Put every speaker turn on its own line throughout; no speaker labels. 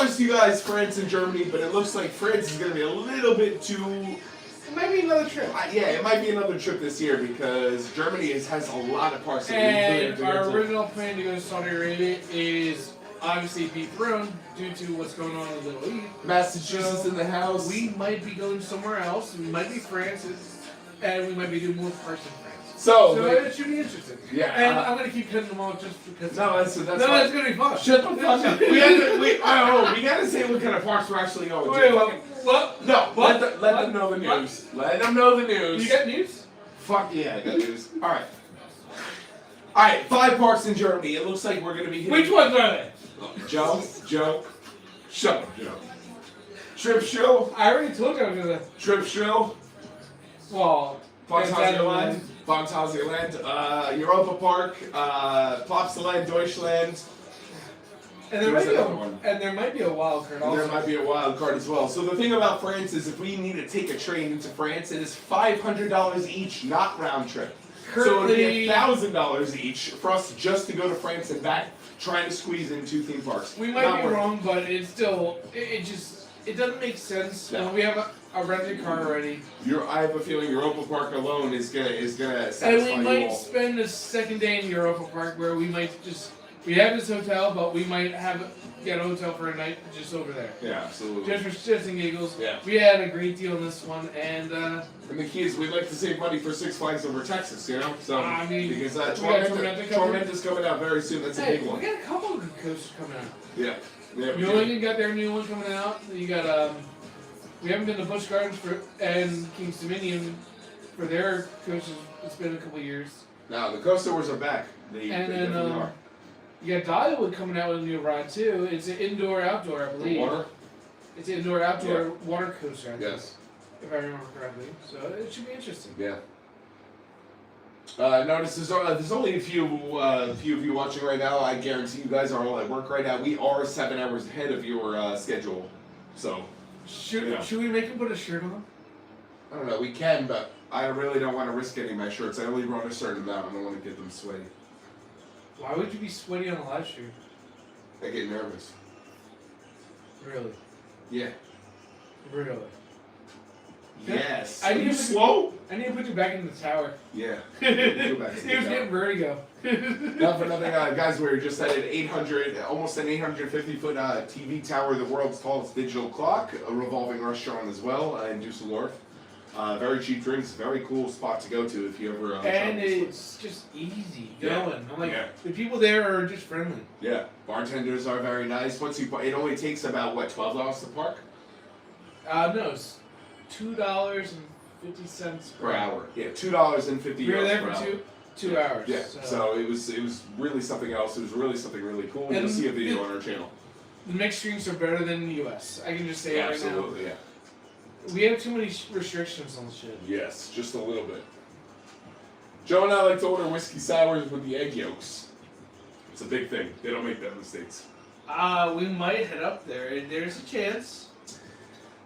promised you guys France and Germany, but it looks like France is going to be a little bit too.
It might be another trip.
Yeah, it might be another trip this year because Germany has a lot of parts.
And our original plan to go to Saudi Arabia is obviously dethroned due to what's going on in the Middle East.
Massachusetts in the house.
We might be going somewhere else. We might be France, and we might be doing more parts in France.
So
it should be interesting.
Yeah.
And I'm going to keep cutting them off just because.
No, that's
it's going to be fun.
Shut the fuck up. we gotta say what kind of parks we're actually going to.
Wait, what?
No,
what?
Let them know the news.
What?
Let them know the news.
You got news?
Fuck yeah, I got news. Alright. Alright, 5 parks in Germany. It looks like we're going to be hitting.
Which ones are they?
Joe. Shut up, Joe. Trip Show.
I already told you I was going to.
Trip Show.
Well,
Phantasialand. Phantasialand. Europa Park. Plopsaland, Deutschland.
And there might be a wild card also.
There might be a wild card as well. So the thing about France is if we need to take a train into France, it is $500 each, not round trip. So it would be $1,000 each for us just to go to France and back, trying to squeeze in 2 theme parks.
We might be wrong, but it's still, it doesn't make sense.
No.
We have a rented car already.
I have a feeling Europa Park alone is gonna satisfy
and we
you
might
all.
spend the second day in Europa Park where we might we have this hotel, but we might get a hotel for a night just over there.
Yeah, absolutely.
Just for shits and giggles.
Yeah.
We had a great deal on this one, and
the key is we'd like to save money for Six Flags over Texas, you know? So,
I mean,
because
Tormento's
coming out very soon. That's a big one.
We got a couple of good coasters coming out.
Yeah.
New England got their new one coming out. You got we haven't been to Busch Gardens and King's Dominion for their coasters. It's been a couple of years.
Now the coaster tours are back.
You got Dollywood coming out with a new ride too. It's an indoor-outdoor, I believe.
Water?
It's an indoor-outdoor water coaster, I think.
Yes.
If I remember correctly. So it should be interesting.
Yeah. Notice there's only a few of you watching right now. I guarantee you guys are all at work right now. We are 7 hours ahead of your schedule. So.
Should we make him put a shirt on?
I don't know. We can, but I really don't want to risk any of my shirts. I only run a certain amount. I don't want to get them sweaty.
Why would you be sweaty on a live stream?
I get nervous.
Really?
Yeah.
Really?
Yes.
I need
slow?
I need to put you back in the tower.
Yeah. Go back
He was getting vertigo.
Not for nothing, guys. We're just at almost an 850-foot TV tower, the world's tallest digital clock, a revolving restaurant as well in Dusseldorf. Very cheap drinks, very cool spot to go to if you ever.
And it's just easy going.
Yeah.
I'm like, the people there are just friendly.
Yeah, bartenders are very nice. It only takes about $12 to park.
No, it's $2.50
per hour. Yeah, $2.50.
We were there for two hours.
Yeah, so it was really something else. It was really something really cool. And you'll see a video on our channel.
The mixed drinks are better than the U.S. I can just say it right now.
Absolutely, yeah.
We have too many restrictions on the shit.
Yes, just a little bit. Joe and I like to order whiskey sours with the egg yolks. It's a big thing. They don't make that in the States.
We might head up there. There's a chance.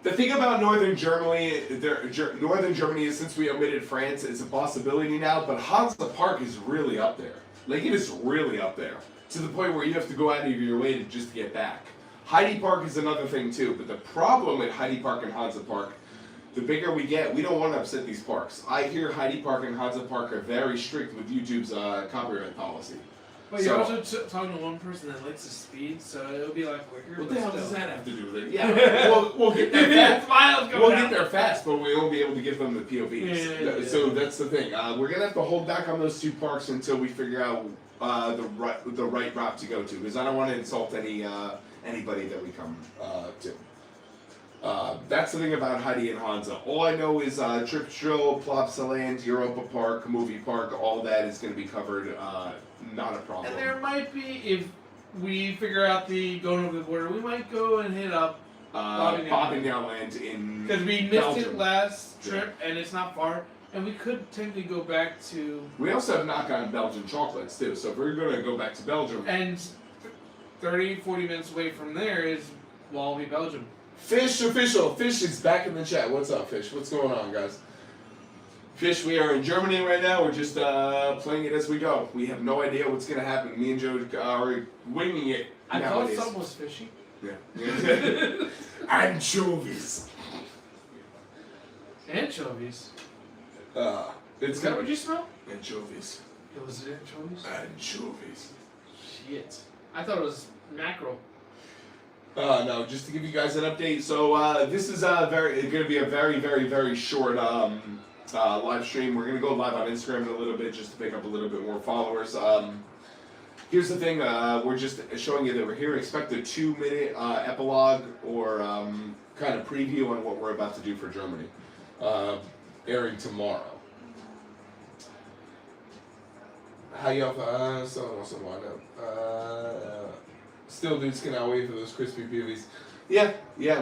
The thing about Northern Germany is, since we omitted France, it's a possibility now, but Hansa Park is really up there. Like, it is really up there. To the point where you have to go out of your way to get back. Heidi Park is another thing too, but the problem with Heidi Park and Hansa Park, the bigger we get, we don't want to upset these parks. I hear Heidi Park and Hansa Park are very strict with YouTube's copyright policy.
But you're also talking to one person that likes the speed, so it'll be like quicker.
What the hell does that have to do with it? Yeah, we'll get there fast. We'll get there fast, but we won't be able to give them the POVs. So that's the thing. We're gonna have to hold back on those 2 parks until we figure out the right route to go to, because I don't want to insult anybody that we come to. That's the thing about Heidi and Hansa. All I know is Trip Show, Plopsaland, Europa Park, Movie Park, all that is going to be covered. Not a problem.
And there might be, if we figure out the going over the border, we might go and hit up
Bobbing-Down Land in
because we missed
Belgium.
it last trip, and it's not far. And we could technically go back to...
We also have not gotten Belgian chocolates, too. So if we're going to go back to Belgium...
And 30, 40 minutes away from there is Wallaby, Belgium.
Fish official. Fish is back in the chat. What's up, Fish? What's going on, guys? Fish, we are in Germany right now. We're just playing it as we go. We have no idea what's going to happen. Me and Joe are winging it.
I thought something was fishy.
Yeah. Anchovies.
Anchovies.
It's
Is that
gonna
what
be
you smell?
anchovies.
It was anchovies?
Anchovies.
Shit. I thought it was mackerel.
No, just to give you guys an update. So this is going to be a very, very, very short live stream. We're going to go live on Instagram in a little bit just to pick up a little bit more followers. Here's the thing. We're just showing you that we're here. Expect a 2-minute epilogue or kind of preview on what we're about to do for Germany. Airing tomorrow. How y'all? Someone wants to wind up. Still, dudes cannot wait for those crispy POVs. Yeah.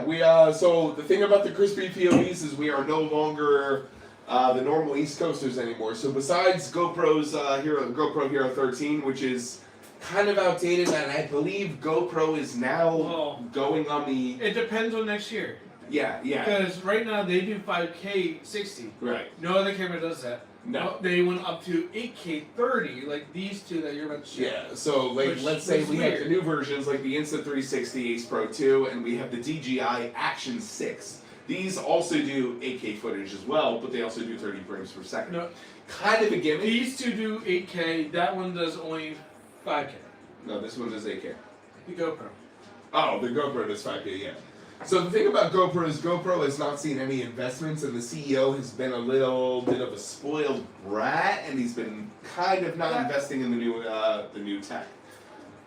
We so the thing about the crispy POVs is we are no longer the normal East Coasters anymore. So besides GoPro's GoPro Hero 13, which is kind of outdated, and I believe GoPro is now going on the.
It depends on next year.
Yeah.
Because right now they do 5K 60.
Right.
No other camera does that.
No.
They went up to 8K 30, like these two that you're about to show.
Yeah, so let's say we have the new versions like the Insta360 Ace Pro 2 and we have the DJI Action 6. These also do 8K footage as well, but they also do 30 frames per second.
No.
Kind of a gimmick.
These two do 8K, that one does only 5K.
No, this one does 8K.
The GoPro.
Oh, the GoPro does 5K, yeah. So the thing about GoPro is GoPro has not seen any investments, and the CEO has been a little bit of a spoiled brat, and he's been kind of not investing in the new tech.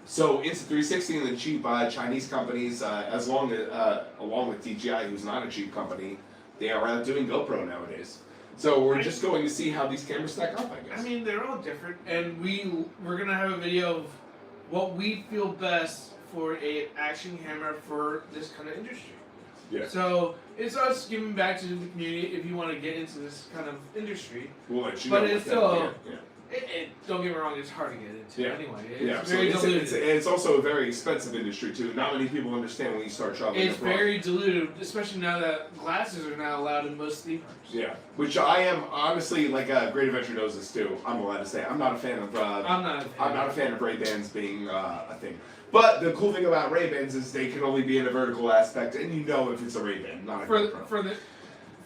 So Insta360 and the cheap Chinese companies, along with DJI, who's not a cheap company, they are doing GoPro nowadays. So we're just going to see how these cameras stack up, I guess.
I mean, they're all different, and we're gonna have a video of what we feel best for a action camera for this kind of industry.
Yeah.
So it's us giving back to the community if you want to get into this kind of industry.
We'll let you
But
know.
it's still,
yeah.
Don't get me wrong, it's hard to get into anyway. It's
so
very diluted.
it's also a very expensive industry too. Not many people understand when you start traveling
It's
abroad.
very diluted, especially now that glasses are now allowed in most theme parks.
Yeah, which I am honestly Great Adventure knows this too. I'm allowed to say I'm not a fan of.
I'm not a fan
of Ray-Bans being a thing. But the cool thing about Ray-Bans is they can only be in a vertical aspect, and you know if it's a Ray-Ban, not a GoPro.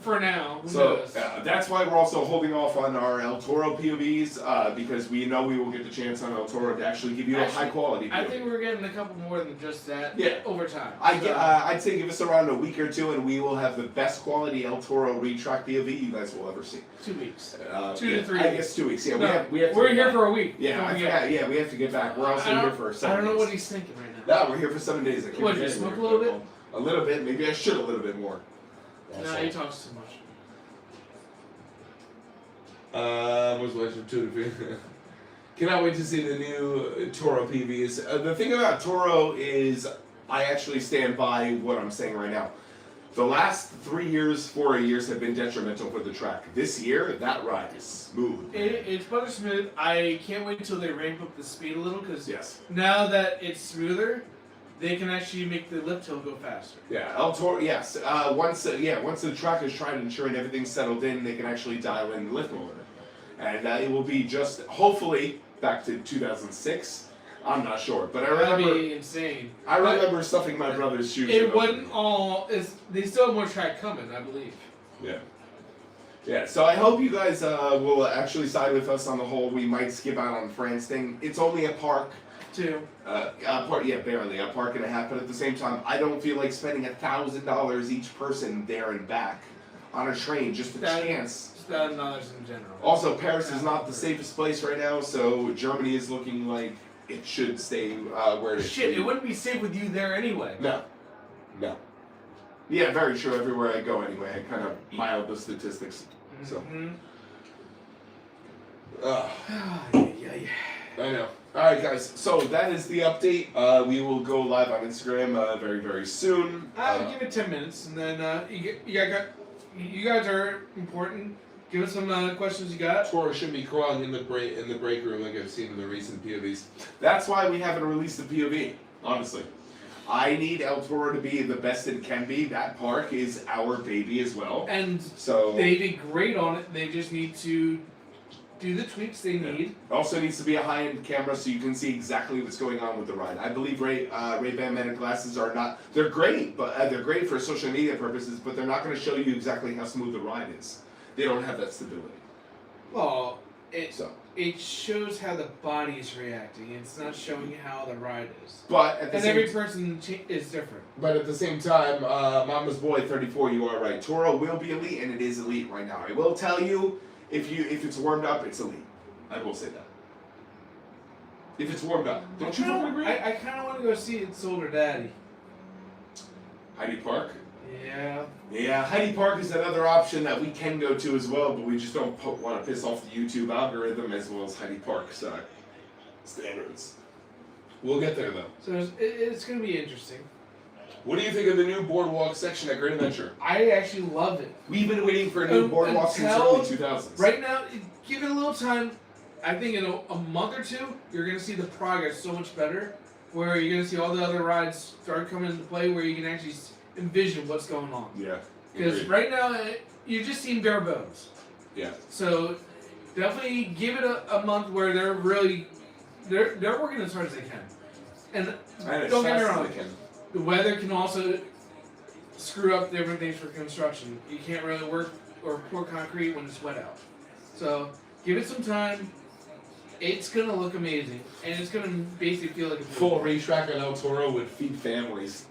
For now.
So that's why we're also holding off on our El Toro POVs because we know we will get the chance on El Toro to actually give you a high quality POV.
I think we're getting a couple more than just that.
Yeah.
Over time.
I'd say give us around a week or two, and we will have the best quality El Toro retrack POV you guys will ever see.
2 weeks.
2
to 3
I
weeks.
guess 2 weeks. Yeah,
No,
we have.
We're here for a week.
Yeah, I forgot. Yeah, we have to get back. We're also here for 7 days.
I don't know what he's thinking right now.
No, we're here for 7 days.
What, you smoke a little bit?
A little bit. Maybe I should a little bit more.
No, he talks too much.
What's watching too? Cannot wait to see the new Toro PVs. The thing about Toro is, I actually stand by what I'm saying right now. The last 3 years, 4 years have been detrimental for the track. This year, that ride is smooth.
It's butter smooth. I can't wait until they ramp up the speed a little because
Yes.
now that it's smoother, they can actually make the lift hill go faster.
Yeah, El Toro. Yes. Once the track is tried and sure and everything's settled in, they can actually dial in the lift motor, and it will be just hopefully back to 2006. I'm not sure, but I remember.
That'd be insane.
I remember stuffing my brother's shoes.
It wasn't all. They still have more track coming, I believe.
Yeah. Yeah. So I hope you guys will actually side with us on the whole. We might skip out on France thing. It's only a park.
2.
Barely a park and a half. But at the same time, I don't feel like spending $1,000 each person there and back on a train just a chance.
$1,000 in general.
Also, Paris is not the safest place right now, so Germany is looking like it should stay where it is.
Shit, it wouldn't be safe with you there anyway.
No. Yeah, very true. Everywhere I go, anyway, I kind of mild the statistics. So. I know. All right, guys. So that is the update. We will go live on Instagram very, very soon.
Give it 10 minutes, and then you guys are important. Give us some questions you got.
Toro should be crawling in the break room like I've seen in the recent POVs. That's why we haven't released the POV, honestly. I need El Toro to be the best it can be. That park is our baby as well.
And
so
they did great on it. They just need to do the tweaks they need.
It also needs to be a high-end camera so you can see exactly what's going on with the ride. I believe Ray-Ban Meta glasses are not. They're great, but they're great for social media purposes. But they're not going to show you exactly how smooth the ride is. They don't have that stability.
Well, it shows how the body is reacting. It's not showing how the ride is.
But at the
and every person is different.
But at the same time, Mama's Boy 34, you are right. Toro will be elite, and it is elite right now. I will tell you, if it's warmed up, it's elite. I will say that. If it's warmed up, don't you agree?
I kind of want to go see its older daddy.
Heidi Park.
Yeah.
Yeah, Heidi Park is another option that we can go to as well, but we just don't want to piss off the YouTube algorithm as well as Heidi Park's standards. We'll get there though.
So it's going to be interesting.
What do you think of the new boardwalk section at Great Adventure?
I actually love it.
We've been waiting for a new boardwalk since early 2000s.
Right now, give it a little time. I think in a month or two, you're going to see the progress so much better, where you're going to see all the other rides start coming into play, where you can actually envision what's going on.
Yeah.
Because right now, you're just seeing bare bones.
Yeah.
So definitely give it a month where they're working as hard as they can. And don't get me wrong, the weather can also screw up different things for construction. You can't really work or pour concrete when it's wet out. So give it some time. It's going to look amazing. And it's going to basically feel like a
full racetrack on El Toro would feed families.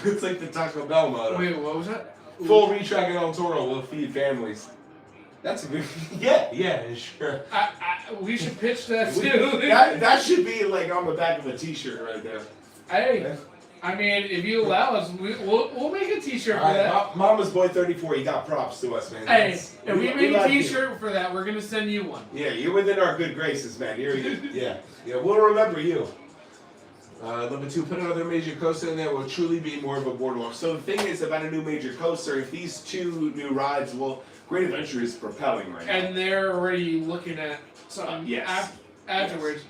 It's like the Taco Bell motto.
Wait, what was that?
Full retrack in El Toro will feed families. That's a good. Yeah, sure.
We should pitch that too.
That should be like on the back of a T-shirt right there.
Hey, I mean, if you allow us, we'll make a T-shirt for that.
Mama's Boy 34, you got props to us, man.
Hey, if we make a T-shirt for that, we're gonna send you one.
Yeah, you're within our good graces, man. Yeah, we'll remember you. Number 2, put another major coaster in there will truly be more of a boardwalk. So the thing is about a new major coaster, if these 2 new rides Great Adventure is propelling right now.
And they're already looking at something afterwards,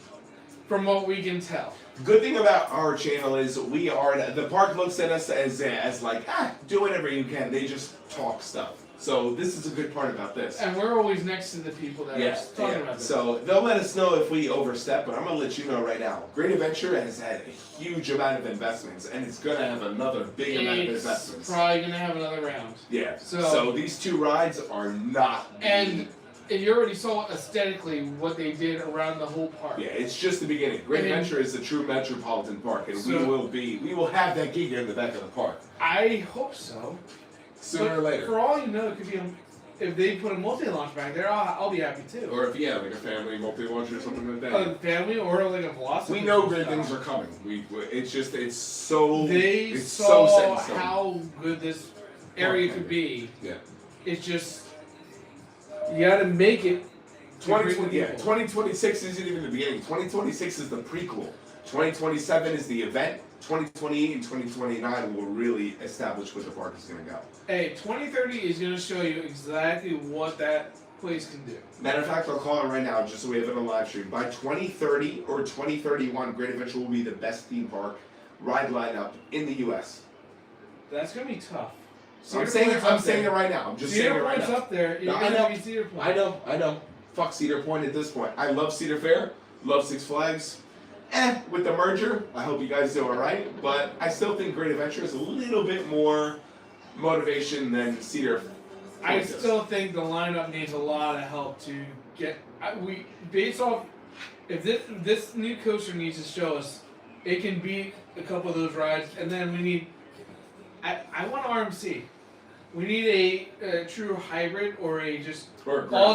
from what we can tell.
Good thing about our channel is the park looks at us as like, do whatever you can. They just talk stuff. So this is a good part about this.
And we're always next to the people that are talking about this.
So they'll let us know if we overstep, but I'm going to let you know right now. Great Adventure has had a huge amount of investments, and it's going to have another big amount of investments.
It's probably going to have another round.
Yeah. So these 2 rides are not...
And you already saw aesthetically what they did around the whole park.
Yeah, it's just the beginning. Great Adventure is a true metropolitan park, and we will have that giga in the back of the park.
I hope so.
Sooner or later.
For all you know, it could be if they put a multi-launch back there, I'll be happy too.
Or if like a family multi-launch or something like that.
A family or like a velocity.
We know great things are coming. It's so.
They
saw
so how good this area could be.
Yeah.
It's just you got to make it.
2026 isn't even the beginning. 2026 is the prequel. 2027 is the event. 2028 and 2029 will really establish where the park is going to go.
Hey, 2030 is going to show you exactly what that place can do.
Matter of fact, I'll call it right now just so we have it on live stream. By 2030 or 2031, Great Adventure will be the best theme park ride lineup in the U.S.
That's going to be tough.
I'm saying it right now. I'm just saying it right now.
Cedar Point's up there. You're going to be Cedar Point.
I know. Fuck Cedar Point at this point. I love Cedar Fair. Love Six Flags. With the merger, I hope you guys do alright, but I still think Great Adventure is a little bit more motivation than Cedar.
I still think the lineup needs a lot of help to get. Based off, if this new coaster needs to show us, it can beat a couple of those rides, and then we need. I want RMC. We need a true hybrid or a just all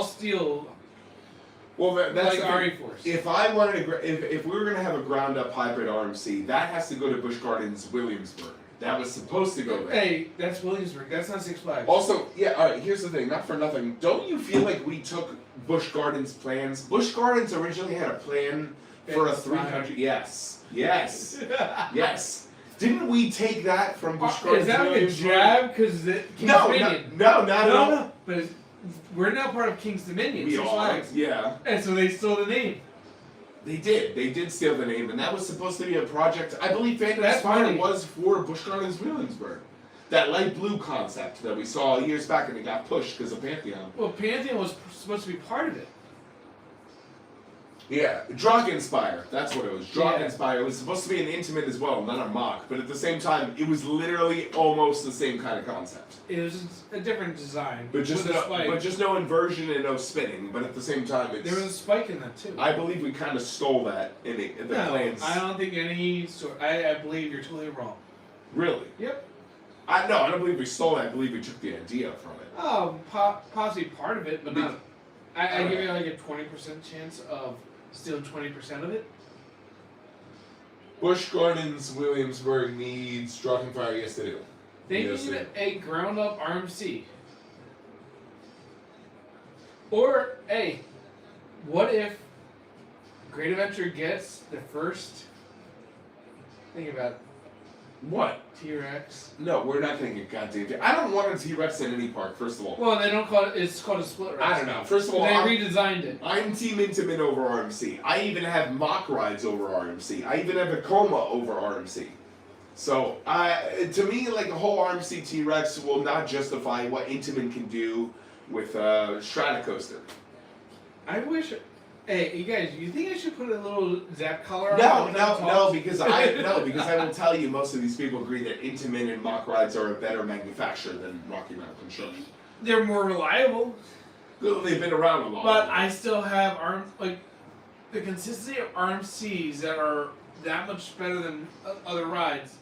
steel.
Well, that's
like RE Force.
If we were gonna have a ground up hybrid RMC, that has to go to Busch Gardens Williamsburg. That was supposed to go there.
Hey, that's Williamsburg. That's not Six Flags.
Also, all right. Here's the thing. Not for nothing. Don't you feel like we took Busch Gardens plans? Busch Gardens originally had a plan for a 300. Yes. Didn't we take that from Busch Gardens?
Is that like a jab? Because
no.
But we're now part of King's Dominion.
We
Six
are.
Flags.
Yeah.
And so they stole the name.
They did steal the name, and that was supposed to be a project. I believe Phantom Spider was for Busch Gardens Williamsburg. that light blue concept that we saw years back and it got pushed because of Pantheon.
Well, Pantheon was supposed to be part of it.
Yeah, Dragonspire. That's what it was. Dragonspire. It was supposed to be an intimate as well, not a mock. But at the same time, it was literally almost the same kind of concept.
It was a different design.
But just no inversion and no spinning. But at the same time, it's...
There was a spike in that too.
I believe we kind of stole that in the plans.
I don't think any sort... I believe you're totally wrong.
Really?
Yep.
I don't believe we stole it. I believe we took the idea from it.
Oh, possibly part of it, but not... I give you like a 20% chance of stealing 20% of it.
Busch Gardens Williamsburg needs Dragonfire. Yes, they do.
They need a ground-up RMC. Or, hey, what if Great Adventure gets the first... Think about it.
What?
T-Rex.
No, we're not going to get goddamn... I don't want a T-Rex in any park, first of all.
Well, they don't call it... It's called a split Rex.
I don't know. First of all...
They redesigned it.
I'm Team Intamin over RMC. I even have mock rides over RMC. I even have a coma over RMC. So, to me, like, the whole RMC T-Rex will not justify what Intamin can do with Stratocoaster.
I wish... Hey, you guys, you think I should put a little zap collar on?
No, because I will tell you, most of these people agree that Intamin and mock rides are a better manufacturer than Rocky Mountain Construction.
They're more reliable.
Well, they've been around a lot.
But I still have the consistency of RMCs that are that much better than other rides.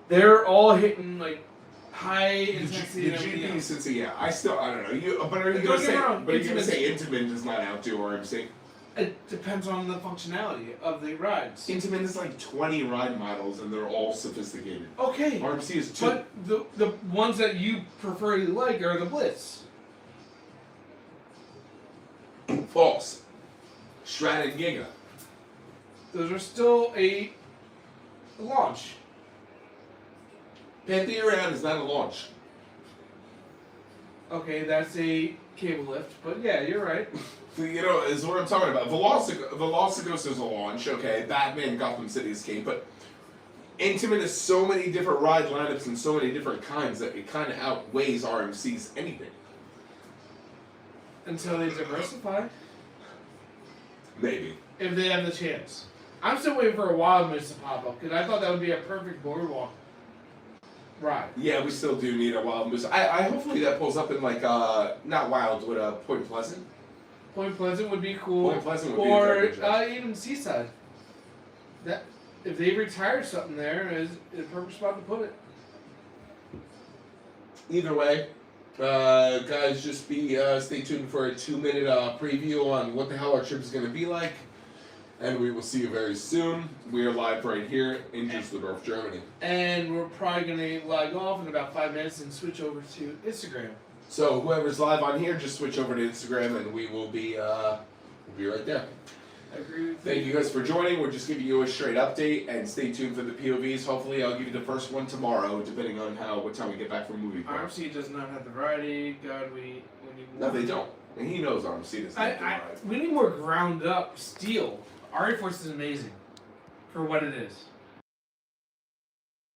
They're all hitting like high intensity.
The GP since yeah, I don't know. But are you gonna say Intamin does not outdo RMC?
It depends on the functionality of the rides.
Intamin is like 20 ride models and they're all sophisticated.
Okay.
RMC is 2.
But the ones that you preferably like are the Blitz.
False. Strat and Giga.
Those are still a launch.
Pantheon is not a launch.
Okay, that's a cable lift, but yeah, you're right.
You know, is what I'm talking about. Velocicoaster is a launch, okay. Batman, Gotham City Escape, but Intamin has so many different ride lineups and so many different kinds that it kind of outweighs RMC's anything.
Until they diversify.
Maybe.
If they have the chance. I'm still waiting for a Wild Mist to pop up, because I thought that would be a perfect boardwalk ride.
Yeah, we still do need a Wild Moose. I hopefully that pulls up in like not Wild, but Point Pleasant.
Point Pleasant would be cool.
Point Pleasant would be a very good
Or even Seaside. That if they retire something there, is a perfect spot to put it.
Either way, guys, just stay tuned for a 2-minute preview on what the hell our trip is going to be like. And we will see you very soon. We are live right here in Düsseldorf, Germany.
And we're probably going to log off in about 5 minutes and switch over to Instagram.
So whoever's live on here, just switch over to Instagram and we will be right there.
I agree with you.
Thank you guys for joining. We're just giving you a straight update and stay tuned for the POVs. Hopefully I'll give you the first one tomorrow, depending on what time we get back from movie park.
RMC does not have the variety. God, we need more.
No, they don't. And he knows RMC doesn't have the variety.
We need more ground up steel. RE Force is amazing for what it is.